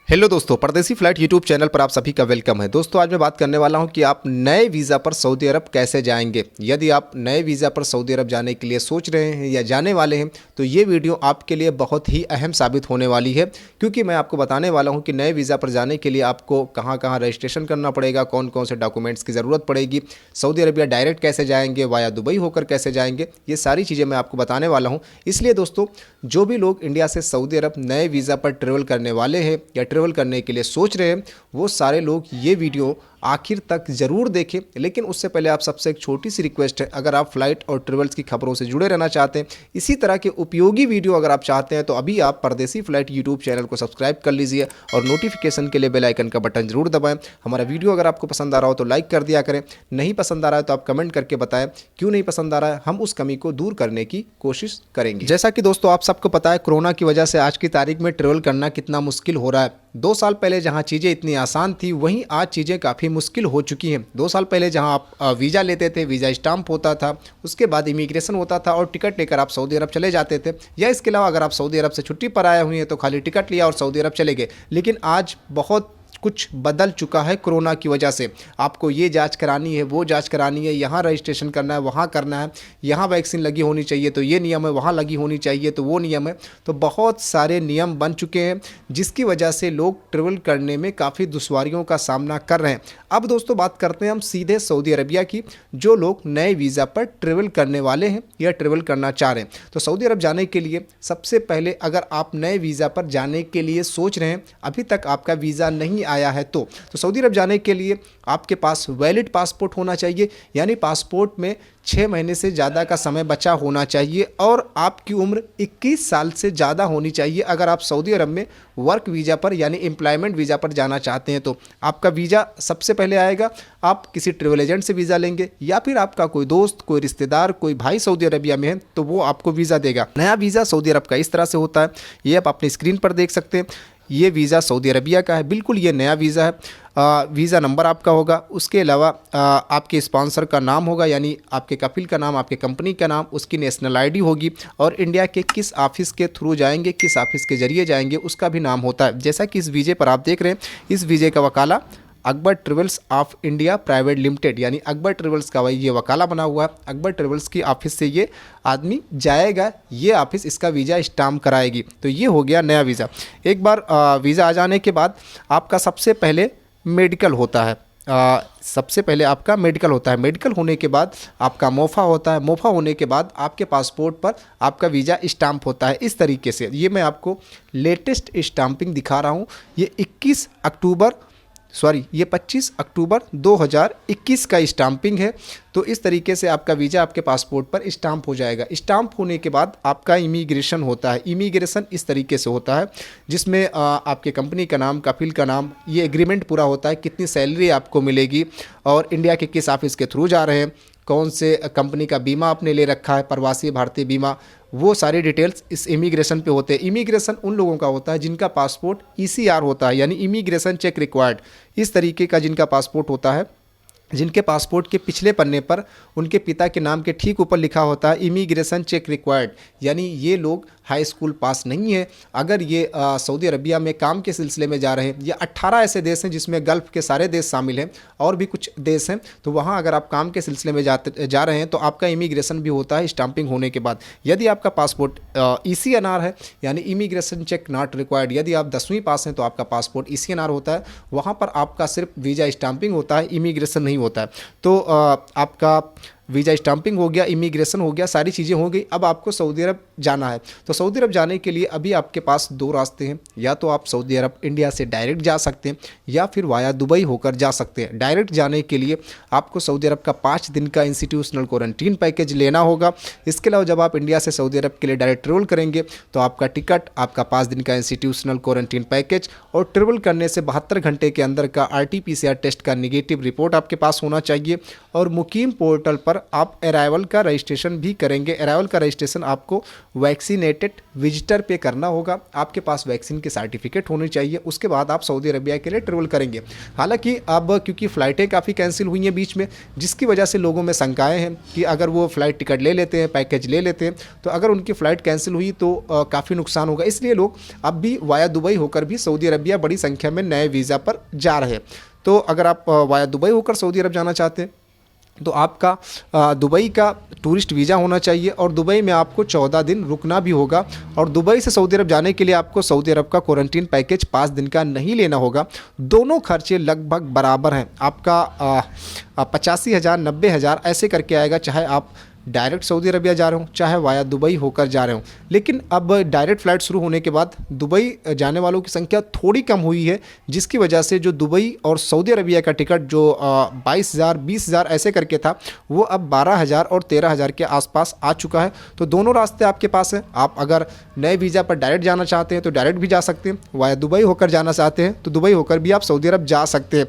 Hello दोस्तों, परदेसी flight YouTube channel पर आप सभी का वेलकम है। दोस्तों आज मैं बात करने वाला हूं कि आप नए वीज़ा पर सऊदी अरब कैसे जाएंगे। यदि आप नए वीज़ा पर सऊदी अरब जाने के लिए सोच रहे हैं या जाने वाले हैं तो ये वीडियो आपके लिए बहुत ही अहम साबित होने वाली है, क्योंकि मैं आपको बताने वाला हूं कि नए वीज़ा पर जाने के लिए आपको कहां कहां रजिस्ट्रेशन करना पड़ेगा, कौन कौन से डॉक्यूमेंट्स की ज़रूरत पड़ेगी, सऊदी अरबिया डायरेक्ट कैसे जाएंगे, वाया दुबई होकर कैसे जाएंगे, ये सारी चीज़ें मैं आपको बताने वाला हूँ। इसलिए दोस्तों जो भी लोग इंडिया से सऊदी अरब नए वीज़ा पर ट्रेवल करने वाले हैं या ट्रेवल करने के लिए सोच रहे हैं, वो सारे लोग ये वीडियो आखिर तक ज़रूर देखें। लेकिन उससे पहले आप सबसे एक छोटी सी रिक्वेस्ट है, अगर आप फ्लाइट और ट्रेवल्स की खबरों से जुड़े रहना चाहते हैं, इसी तरह के उपयोगी वीडियो अगर आप चाहते हैं, तो अभी आप परदेसी फ्लाइट यूट्यूब चैनल को सब्सक्राइब कर लीजिए और नोटिफिकेशन के लिए बेल आइकन का बटन जरूर दबाएं। हमारा वीडियो अगर आपको पसंद आ रहा हो तो लाइक कर दिया करें, नहीं पसंद आ रहा है तो आप कमेंट करके बताएं क्यों नहीं पसंद आ रहा है, हम उस कमी को दूर करने की कोशिश करेंगे। जैसा कि दोस्तों आप सबको पता है, कोरोना की वजह से आज की तारीख में ट्रेवल करना कितना मुश्किल हो रहा है। 2 साल पहले जहां चीज़ें इतनी आसान थी, वहीं आज चीज़ें काफ़ी मुश्किल हो चुकी हैं। 2 साल पहले जहां आप वीज़ा लेते थे, वीज़ा स्टाम्प होता था, उसके बाद इमिग्रेशन होता था और टिकट लेकर आप सऊदी अरब चले जाते थे, या इसके अलावा अगर आप सऊदी अरब से छुट्टी पर आए हुए हैं तो खाली टिकट लिया और सऊदी अरब चले गए। लेकिन आज बहुत कुछ बदल चुका है कोरोना की वजह से। आपको ये जांच करानी है, वो जांच करानी है, यहाँ रजिस्ट्रेशन करना है, वहाँ करना है, यहाँ वैक्सीन लगी होनी चाहिए तो ये नियम है, वहाँ लगी होनी चाहिए तो वो नियम है। तो बहुत सारे नियम बन चुके हैं जिसकी वजह से लोग ट्रेवल करने में काफ़ी दुश्वारियों का सामना कर रहे हैं। अब दोस्तों बात करते हैं हम सीधे सऊदी अरबिया की। जो लोग नए वीज़ा पर ट्रेवल करने वाले हैं या ट्रेवल करना चाह रहे हैं, तो सऊदी अरब जाने के लिए सबसे पहले अगर आप नए वीज़ा पर जाने के लिए सोच रहे हैं, अभी तक आपका वीज़ा नहीं आया है, तो सऊदी अरब जाने के लिए आपके पास वैलिड पासपोर्ट होना चाहिए, यानी पासपोर्ट में 6 महीने से ज़्यादा का समय बचा होना चाहिए और आपकी उम्र 21 साल से ज़्यादा होनी चाहिए। अगर आप सऊदी अरब में वर्क वीज़ा पर यानी एम्प्लॉयमेंट वीज़ा पर जाना चाहते हैं तो आपका वीज़ा सबसे पहले आएगा। आप किसी ट्रेवल एजेंट से वीज़ा लेंगे या फिर आपका कोई दोस्त, कोई रिश्तेदार, कोई भाई सऊदी अरबिया में है तो वो आपको वीज़ा देगा। नया वीज़ा सऊदी अरब का इस तरह से होता है, ये आप अपनी स्क्रीन पर देख सकते हैं। ये वीज़ा सऊदी अरबिया का है, बिल्कुल ये नया वीज़ा है। वीज़ा नंबर आपका होगा, उसके अलावा आपके स्पॉन्सर का नाम होगा, यानी आपके कफिल का नाम, आपके कंपनी का नाम, उसकी नेशनल आईडी होगी और इंडिया के किस ऑफिस के थ्रू जाएंगे, किस ऑफिस के जरिए जाएंगे, उसका भी नाम होता है। जैसा कि इस वीज़े पर आप देख रहे हैं, इस वीज़े का वकाला Akbar travels of India private limited, यानी अकबर ट्रेवल्स का ये वकाला बना हुआ है। अकबर ट्रेवल्स की ऑफिस से ये आदमी जाएगा, ये ऑफिस इसका वीज़ा स्टाम्प कराएगी। तो ये हो गया नया वीज़ा। एक बार वीज़ा आ जाने के बाद आपका सबसे पहले मेडिकल होता है। सबसे पहले आपका मेडिकल होता है। मेडिकल होने के बाद आपका मोफ़ा होता है। मोफ़ा होने के बाद आपके पासपोर्ट पर आपका वीज़ा स्टाम्प होता है। इस तरीके से ये मैं आपको लेटेस्ट स्टाम्पिंग दिखा रहा हूँ। ये 25 अक्टूबर 2021 का स्टाम्पिंग है। तो इस तरीके से आपका वीज़ा आपके पासपोर्ट पर स्टाम्प हो जाएगा। स्टाम्प होने के बाद आपका इमिग्रेशन होता है। इमिग्रेशन इस तरीके से होता है जिसमें आपके कंपनी का नाम, कफिल का नाम, ये एग्रीमेंट पूरा होता है, कितनी सैलरी आपको मिलेगी और इंडिया के किस ऑफिस के थ्रू जा रहे हैं, कौन से कंपनी का बीमा आपने ले रखा है, प्रवासी भारतीय बीमा, वो सारी डिटेल्स इस इमिग्रेशन पे होते हैं। इमिग्रेशन उन लोगों का होता है जिनका पासपोर्ट ECR होता है, यानी इमिग्रेशन चेक रिक्वायर्ड। इस तरीके का जिनका पासपोर्ट होता है, जिनके पासपोर्ट के पिछले पन्ने पर उनके पिता के नाम के ठीक ऊपर लिखा होता है इमिग्रेशन चेक रिक्वायर्ड, यानी ये लोग हाई स्कूल पास नहीं है। अगर ये सऊदी अरबिया में काम के सिलसिले में जा रहे हैं, ये 18 ऐसे देश हैं जिसमें गल्फ़ के सारे देश शामिल हैं और भी कुछ देश हैं, तो वहाँ अगर आप काम के सिलसिले में जा रहे हैं तो आपका इमिग्रेशन भी होता है स्टाम्पिंग होने के बाद। यदि आपका पासपोर्ट ECNR है, यानी इमिग्रेशन चेक नॉट रिक्वायर्ड, यदि आप 10वीं पास हैं तो आपका पासपोर्ट ECNR होता है, वहाँ पर आपका सिर्फ वीज़ा स्टाम्पिंग होता है, इमिग्रेशन नहीं होता है। तो आपका वीज़ा स्टाम्पिंग हो गया, इमिग्रेशन हो गया, सारी चीज़ें हो गई। अब आपको सऊदी अरब जाना है। तो सऊदी अरब जाने के लिए अभी आपके पास 2 रास्ते हैं, या तो आप सऊदी अरब इंडिया से डायरेक्ट जा सकते हैं या फिर वाया दुबई होकर जा सकते हैं। डायरेक्ट जाने के लिए आपको सऊदी अरब का 5 दिन का इंस्टीट्यूशनल क्वारंटीन पैकेज लेना होगा। इसके अलावा जब आप इंडिया से सऊदी अरब के लिए डायरेक्ट ट्रेवल करेंगे तो आपका टिकट, आपका 5 दिन का इंस्टीट्यूशनल क्वारंटीन पैकेज और ट्रेवल करने से 72 घंटे के अंदर का RT-PCR टेस्ट का निगेटिव रिपोर्ट आपके पास होना चाहिए और मुकीम पोर्टल पर पर आप अराइवल का रजिस्ट्रेशन भी करेंगे। अराइवल का रजिस्ट्रेशन आपको वैक्सीनेटेड विजिटर पे करना होगा, आपके पास वैक्सीन की सर्टिफिकेट होनी चाहिए, उसके बाद आप सऊदी अरबिया के लिए ट्रेवल करेंगे। हालांकि अब क्योंकि फ़्लाइटें काफ़ी कैंसिल हुई हैं बीच में, जिसकी वजह से लोगों में शंकाएँ हैं कि अगर वो फ़्लाइट टिकट ले लेते हैं, पैकेज ले लेते हैं, तो अगर उनकी फ़्लाइट कैंसिल हुई तो काफ़ी नुकसान होगा। इसलिए लोग अब भी वाया दुबई होकर भी सऊदी अरबिया बड़ी संख्या में नए वीज़ा पर जा रहे हैं। तो अगर आप वाया दुबई होकर सऊदी अरब जाना चाहते हैं तो आपका दुबई का टूरिस्ट वीज़ा होना चाहिए और दुबई में आपको 14 दिन रुकना भी होगा। और दुबई से सऊदी अरब जाने के लिए आपको सऊदी अरब का क्वारंटीन पैकेज 5 दिन का नहीं लेना होगा। दोनों खर्चे लगभग बराबर हैं, आपका 85,000 90,000 ऐसे करके आएगा, चाहे आप डायरेक्ट सऊदी अरबिया जा रहे हो चाहे वाया दुबई होकर जा रहे हो। लेकिन अब डायरेक्ट फ़्लाइट शुरू होने के बाद दुबई जाने वालों की संख्या थोड़ी कम हुई है, जिसकी वजह से जो दुबई और सऊदी अरबिया का टिकट जो 22,000 20,000 ऐसे करके था, वो अब 12,000 और 13,000 के आसपास आ चुका है। तो दोनों रास्ते आपके पास हैं। आप अगर नए वीज़ा पर डायरेक्ट जाना चाहते हैं तो डायरेक्ट भी जा सकते हैं, वाया दुबई होकर जाना चाहते हैं तो दुबई होकर भी आप सऊदी अरब जा सकते हैं।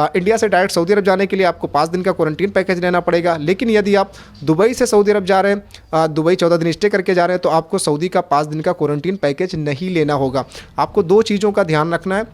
इंडिया से डायरेक्ट सऊदी अरब जाने के लिए आपको 5 दिन का क्वारंटीन पैकेज लेना पड़ेगा। लेकिन यदि आप दुबई से सऊदी अरब जा रहे हैं, दुबई 14 दिन स्टे करके जा रहे हैं, तो आपको सऊदी का 5 दिन का क्वारंटीन पैकेज नहीं लेना होगा। आपको 2 चीज़ों का ध्यान रखना है।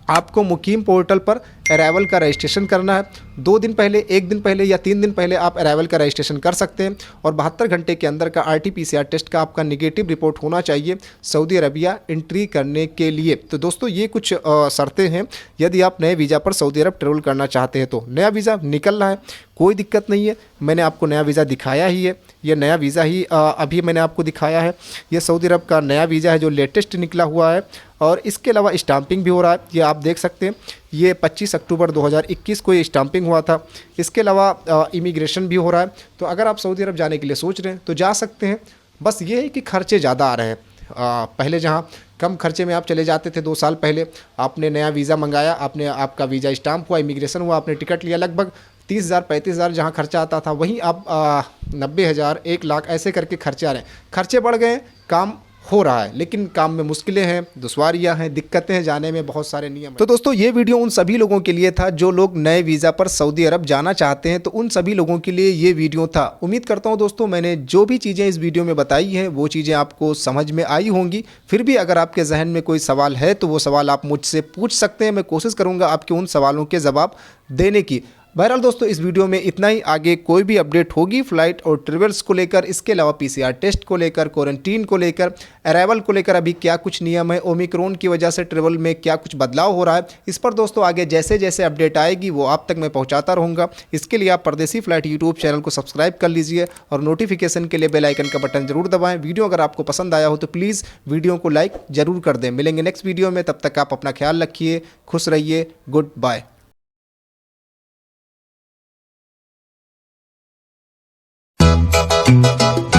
आपको मुकीम पोर्टल पर अराइवल का रजिस्ट्रेशन करना है। 2 दिन पहले, 1 दिन पहले या 3 दिन पहले आप अराइवल का रजिस्ट्रेशन कर सकते हैं और 72 घंटे के अंदर का RT-PCR टेस्ट का आपका निगेटिव रिपोर्ट होना चाहिए सऊदी अरबिया एंट्री करने के लिए। तो दोस्तों ये कुछ शर्तें हैं यदि आप नए वीज़ा पर सऊदी अरब ट्रेवल करना चाहते हैं। तो नया वीज़ा निकल रहा है, कोई दिक्कत नहीं है, मैंने आपको नया वीज़ा दिखाया ही है। ये नया वीज़ा ही अभी मैंने आपको दिखाया है। ये सऊदी अरब का नया वीज़ा है जो लेटेस्ट निकला हुआ है और इसके अलावा स्टाम्पिंग भी हो रहा है, ये आप देख सकते हैं। ये 25 अक्टूबर 2021 को ये स्टाम्पिंग हुआ था। इसके अलावा इमिग्रेशन भी हो रहा है। तो अगर आप सऊदी अरब जाने के लिए सोच रहे हैं तो जा सकते हैं। बस ये है कि खर्चे ज़्यादा आ रहे हैं। पहले जहाँ कम खर्चे में आप चले जाते थे, 2 साल पहले आपने नया वीज़ा मंगाया, आपने आपका वीज़ा स्टाम्प हुआ, इमिग्रेशन हुआ, आपने टिकट लिया, लगभग 30,000 35,000 जहाँ खर्चा आता था, वहीं अब 90,000 1 लाख ऐसे करके खर्चे आ रहे हैं। खर्चे बढ़ गए, काम हो रहा है, लेकिन काम में मुश्किलें हैं, दुश्वारियां हैं, दिक्कतें हैं, जाने में बहुत सारे नियम हैं। तो दोस्तों ये वीडियो उन सभी लोगों के लिए था जो लोग नए वीज़ा पर सऊदी अरब जाना चाहते हैं। तो उन सभी लोगों के लिए ये वीडियो था। उम्मीद करता हूं दोस्तों मैंने जो भी चीज़ें इस वीडियो में बताई हैं वो चीज़ें आपको समझ में आई होंगी। फिर भी अगर आपके जहन में कोई सवाल है तो वो सवाल आप मुझसे पूछ सकते हैं। मैं कोशिश करूँगा आपके उन सवालों के जवाब देने की। बहरहाल दोस्तों इस वीडियो में इतना ही। आगे कोई भी अपडेट होगी फ़्लाइट और ट्रेवल्स को लेकर, इसके अलावा PCR टेस्ट को लेकर, क्वारंटीन को लेकर, अराइवल को लेकर अभी क्या कुछ नियम है, ओमिक्रॉन की वजह से ट्रेवल में क्या कुछ बदलाव हो रहा है, इस पर दोस्तों आगे जैसे जैसे अपडेट आएगी वो आप तक मैं पहुंचाता रहूँगा। इसके लिए आप परदेसी फ्लाइट यूट्यूब चैनल को सब्सक्राइब कर लीजिए और नोटिफिकेशन के लिए बेल आइकन का बटन जरूर दबाएँ। वीडियो अगर आपको पसंद आया हो तो प्लीज़ वीडियो को लाइक ज़रूर कर दें। मिलेंगे नेक्स्ट वीडियो में, तब तक आप अपना ख्याल रखिए, खुश रहिए, गुड बाय। Thank you.